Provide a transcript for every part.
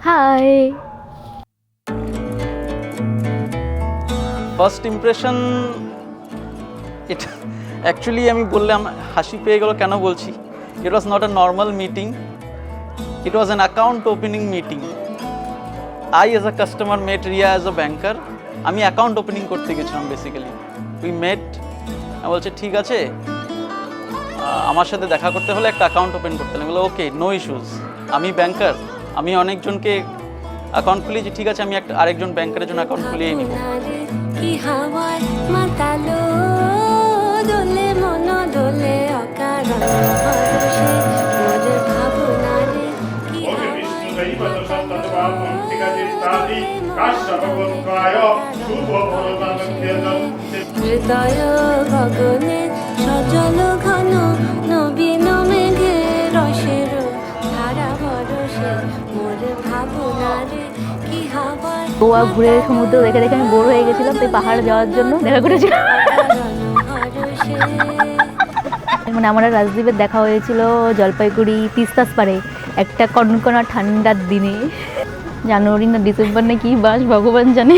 High. First impression এটা actually আমি বললাম হাসি পেয়ে গেল, কেন বলছি, it was not a normal meeting, it was an account opening meeting. I as a customer met Riya as a banker. আমি অ্যাকাউন্ট ওপেনিং করতে গেছিলাম বেসিক্যালি। উই মেট, আমি বলছি ঠিক আছে আমার সাথে দেখা করতে হলে একটা অ্যাকাউন্ট ওপেন করতে হবে। বলো ওকে, নো ইস্যুস, আমি ব্যাংকার, আমি অনেকজনকে অ্যাকাউন্ট খুলিয়েছি, ঠিক আছে আমি আরেকজন ব্যাংকারের জন্য অ্যাকাউন্ট খুলিয়ে নিব। কি হাওয়ায় মাতালো দোলে মন দোলে অকারণ হরষে মোর ভাবনা রে কি হৃদয় গগনে সজল ঘন নবীন মেঘে রসের ধারা ভরসে মোর ভাবনা রে কি হাওয়ায় গোয়া ঘুরে সমুদ্র দেখে দেখে আমি বোর হয়ে গেছিলাম, তাই পাহাড় যাওয়ার জন্য দেখা করেছিলাম। মানে আমার আর রাজদীপের দেখা হয়েছিল জলপাইগুড়ি তিস্তাস পাড়ে একটা কনকনা ঠান্ডার দিনে, জানুয়ারি না ডিসেম্বর না কি মাস ভগবান জানে,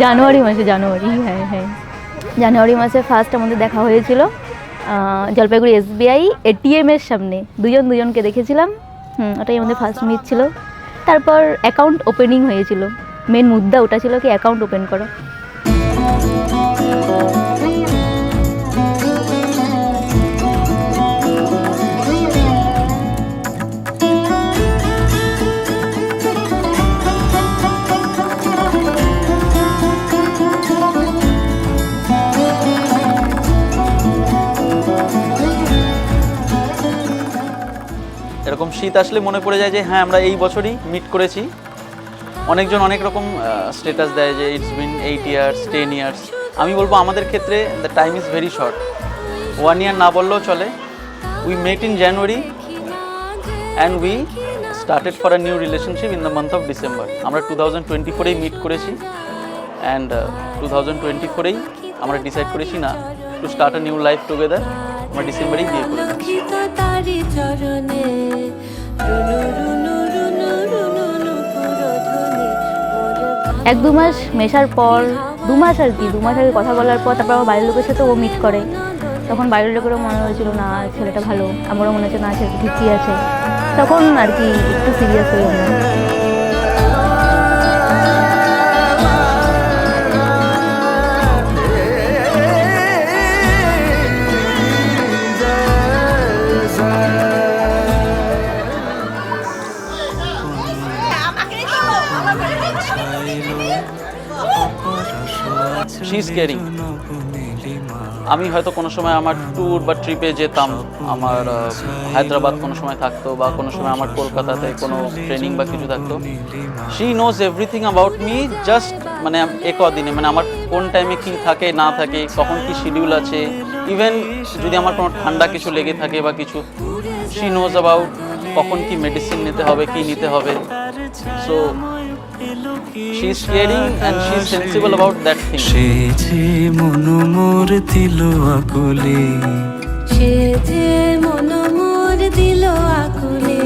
জানুয়ারি মাসে, হ্যাঁ হ্যাঁ জানুয়ারি মাসে ফার্স্ট আমাদের দেখা হয়েছিল জলপাইগুড়ি SBI ATM এর সামনে, দুজনকে দেখেছিলাম। ওটাই আমাদের ফার্স্ট মিট ছিল। তারপর অ্যাকাউন্ট ওপেনিং হয়েছিল, মেন মুদ্রা ওটা ছিল কি অ্যাকাউন্ট ওপেন করো। এরকম শীত আসলে মনে পড়ে যায় যে হ্যাঁ আমরা এই বছরই মিট করেছি। অনেকজন অনেক রকম স্ট্যাটাস দেয় যে ইটস বিন 8 ইয়ার্স 10 ইয়ার্স। আমি বলবো আমাদের ক্ষেত্রে the time is very short, 1 ইয়ার না বললেও চলে। We mate in January and we started for a new relationship in the month of December. আমরা 2024-এই মিট করেছি অ্যান্ড 2024-এই আমরা ডিসাইড করেছি না to start a new life together. আমরা ডিসেম্বরেই বিয়ে করেছি। 1-2 মাস মেশার পর, 2 মাস আর কি, 2 মাস আগে কথা বলার পর তারপর আমার বাড়ির লোকের সাথে ও মিট করে। তখন বাড়ির লোকেরও মনে হয়েছিল না ছেলেটা ভালো, আমারও মনে হচ্ছে না ছেলেটা ঠিকই আছে। তখন আর কি একটু সিরিয়াস হয়ে গেল। She is caring. আমি হয়তো কোনো সময় আমার ট্যুর বা ট্রিপে যেতাম, আমার হায়দ্রাবাদ কোনো সময় থাকতো বা কোনো সময় আমার কলকাতাতে কোনো ট্রেনিং বা কিছু থাকতো। She knows everything about me, just মানে কদিনে, মানে আমার কোন টাইমে কী থাকে না থাকে, কখন কী শিডিউল আছে, ইভেন যদি আমার কোনো ঠান্ডা কিছু লেগে থাকে বা কিছু, শি নোজ অ্যাবাউট কখন কি মেডিসিন নিতে হবে, কি নিতে হবে। So she is caring and she is sensible about that thing. সে যে মন মোর দিল আকুলে, সে যে মন মোর দিল আকুলে,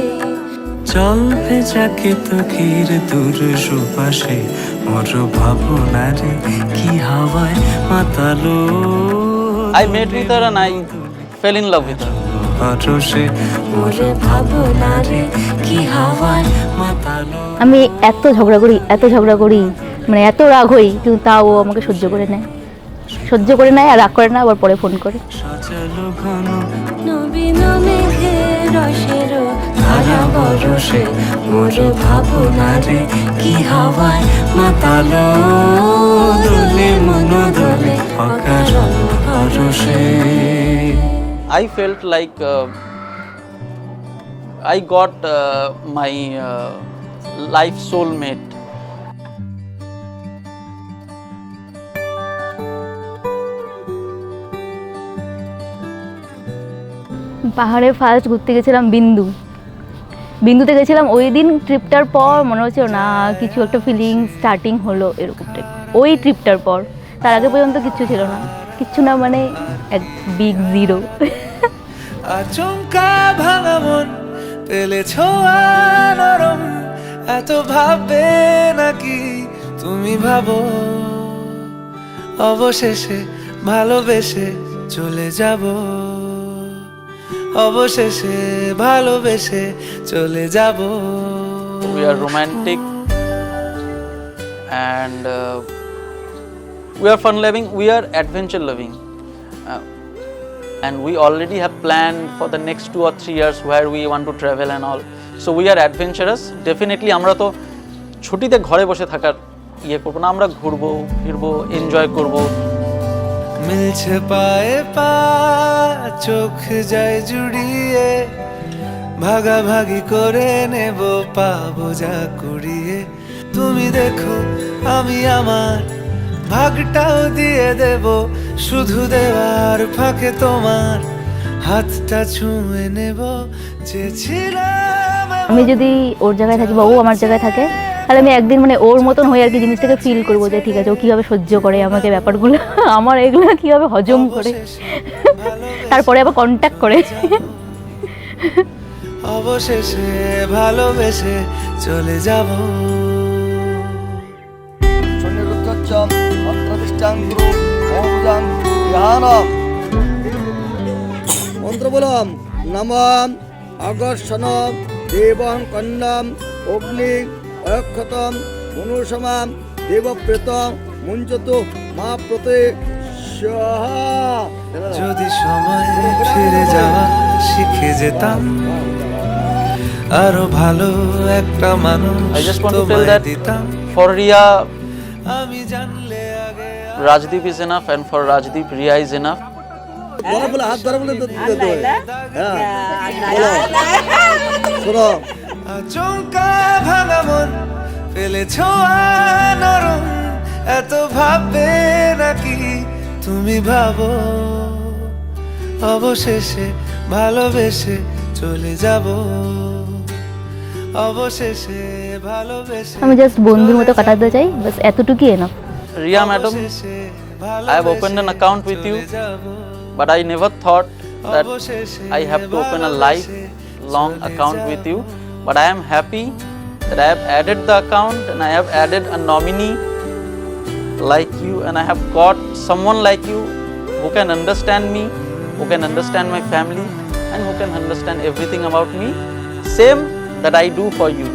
জল ভেজাকে তকির দূর সুপাশে মোর ভাবনা রে কি হাওয়ায় মাতালো। I met with her and I fell in love with her. হরষে মোর ভাবনা রে কি হাওয়ায় মাতালো। আমি এত ঝগড়া করি, মানে এত রাগ হই, কিন্তু তাও ও আমাকে সহ্য করে নেয় আর রাগ করে না, আবার পরে ফোন করে। সাজালো ঘন নবীন মেঘে রসের ধারা বরসে মোর ভাবনা রে কি হাওয়ায় মাতালো দোলে মন দোলে অকারণ হরষে। I felt like I got my life soulmate. পাহাড়ে ফার্স্ট ঘুরতে গেছিলাম বিন্দুতে গেছিলাম। ওই দিন ট্রিপটার পর মনে হচ্ছিল না কিছু একটা ফিলিং স্টার্টিং হলো এরকম টাইপ। ওই ট্রিপটার পর, তার আগে পর্যন্ত কিচ্ছু ছিল না, কিচ্ছু না, মানে এক বিগ জিরো। আচমকা ভাঙা মন পেলে ছোঁয়া নরম এত ভাববে নাকি তুমি ভাবো অবশেষে ভালোবেসে চলে যাব অবশেষে ভালোবেসে চলে যাব We are romantic and we are fun loving, we are adventure loving. And we already have planned for the next 2 or 3 years where we want to travel and all. So we are adventurous. Definitely আমরা তো ছুটিতে ঘরে বসে থাকার ইয়ে করবো না, আমরা ঘুরবো ফিরবো এনজয় করবো। মিলছে পায়ে পা চোখ যায় জুড়িয়ে ভাগাভাগি করে নেব পাবো যা কুড়িয়ে তুমি দেখো আমি আমার ভাগটাও দিয়ে দেব শুধু দেওয়ার ফাঁকে তোমার হাতটা ছুঁয়ে নেব চেয়েছিলাম আমি যদি ওর জায়গায় থাকি বা ও আমার জায়গায় থাকে তাহলে আমি একদিন মানে ওর মতন হয়ে আর কি জিনিসটাকে ফিল করবো যে ঠিক আছে ও কীভাবে সহ্য করে আমাকে ব্যাপারগুলো, আমার এগুলো কীভাবে হজম করে, তারপরে আবার কন্ট্যাক্ট করে। অবশেষে ভালোবেসে চলে যাব সন্নিরুদ্ধচ্ছম অত্রবিষ্টাং গুরু ওম ধ্যানম মন্ত্র বলম নমঃ অগর্ষণম দেবং কন্যাম অগ্নি অক্ষতম মনুষমাম দেবপ্রেতম মুঞ্চতু মা প্রতে যদি সময় ফিরে যাওয়া শিখে যেতাম আরো ভালো একটা মানুষ I just want to tell তোমায় that দিতাম for Riya, আমি জানলে আগে Rajdeep is enough, and for Rajdeep, Riya is enough. বলো বলে হাত ধরে বলে দিতে হয়। বলো শোনো আচমকা ভাঙা মন পেলে ছোঁয়া নরম এত ভাববে নাকি তুমি ভাবো অবশেষে ভালোবেসে চলে যাব অবশেষে ভালোবেসে আমি জাস্ট বন্ধুর মতো কাটাতে চাই, বাস এতটুকুই enough. Riya madam, I have opened an account with you, but I never thought that I have to open a lifelong account with you. But I am happy that I have added the account and I have added a nominee like you, and I have got someone like you who can understand me, who can understand my family, and who can understand everything about me, same that I do for you.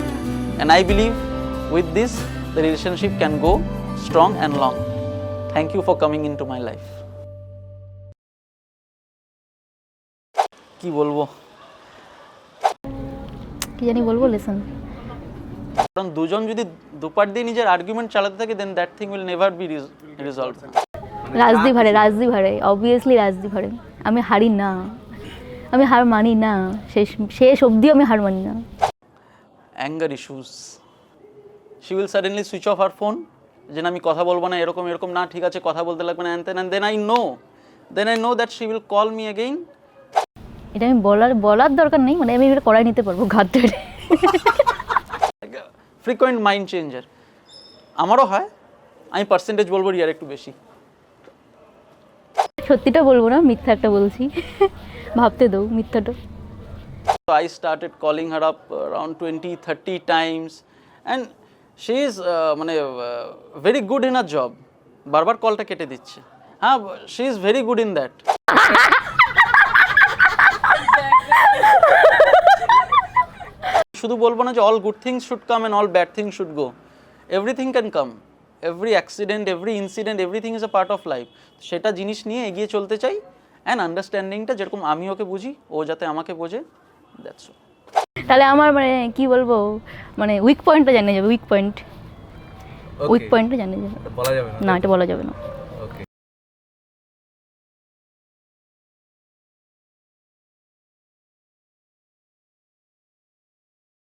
And I believe with this the relationship can go strong and long. Thank you for coming into my life. কি বলবো, কি জানি বলবো, lesson. কারণ দুজন যদি দুপাট দিয়ে নিজের আর্গুমেন্ট চালাতে থাকে then that thing will never be resolved. Rajdeep হারে অবভিয়াসলি রাজদীপ হারে। আমি হারি না, আমি হার মানি না, শেষ অবধি আমি হার মানি না। Anger issues, she will suddenly switch of her phone, যে আমি কথা বলবো না, এরকম এরকম না, ঠিক আছে কথা বলতে লাগবে না, and then I know that she will call me again. এটা আমি বলার দরকার নেই, মানে আমি এটা করাই নিতে পারবো ঘাট ধরে। ফ্রিকোয়েন্ট মাইন্ড চেঞ্জার আমারও হয়, আমি পার্সেন্টেজ বলবো রিয়ার একটু বেশি। সত্যিটা বলবো না, মিথ্যা একটা বলছি, ভাবতে দাও মিথ্যাটা। So I started calling her up around 20-30 times, and she is very good in her job. বারবার কলটা কেটে দিচ্ছে। হ্যাঁ, she is very good in that. শুধু বলবো না যে all good things should come and all bad things should go. Everything can come. Every accident, every incident, everything is a part of life. সেটা জিনিস নিয়ে এগিয়ে চলতে চাই, অ্যান্ড আন্ডারস্ট্যান্ডিংটা যেরকম আমি ওকে বুঝি ও যাতে আমাকে বোঝে, দ্যাটস অল। তাহলে আমার মানে কি বলবো, মানে উইক পয়েন্টটা জানিয়ে যাবে, উইক পয়েন্টটা জানিয়ে যাবে। না, এটা বলা যাবে না।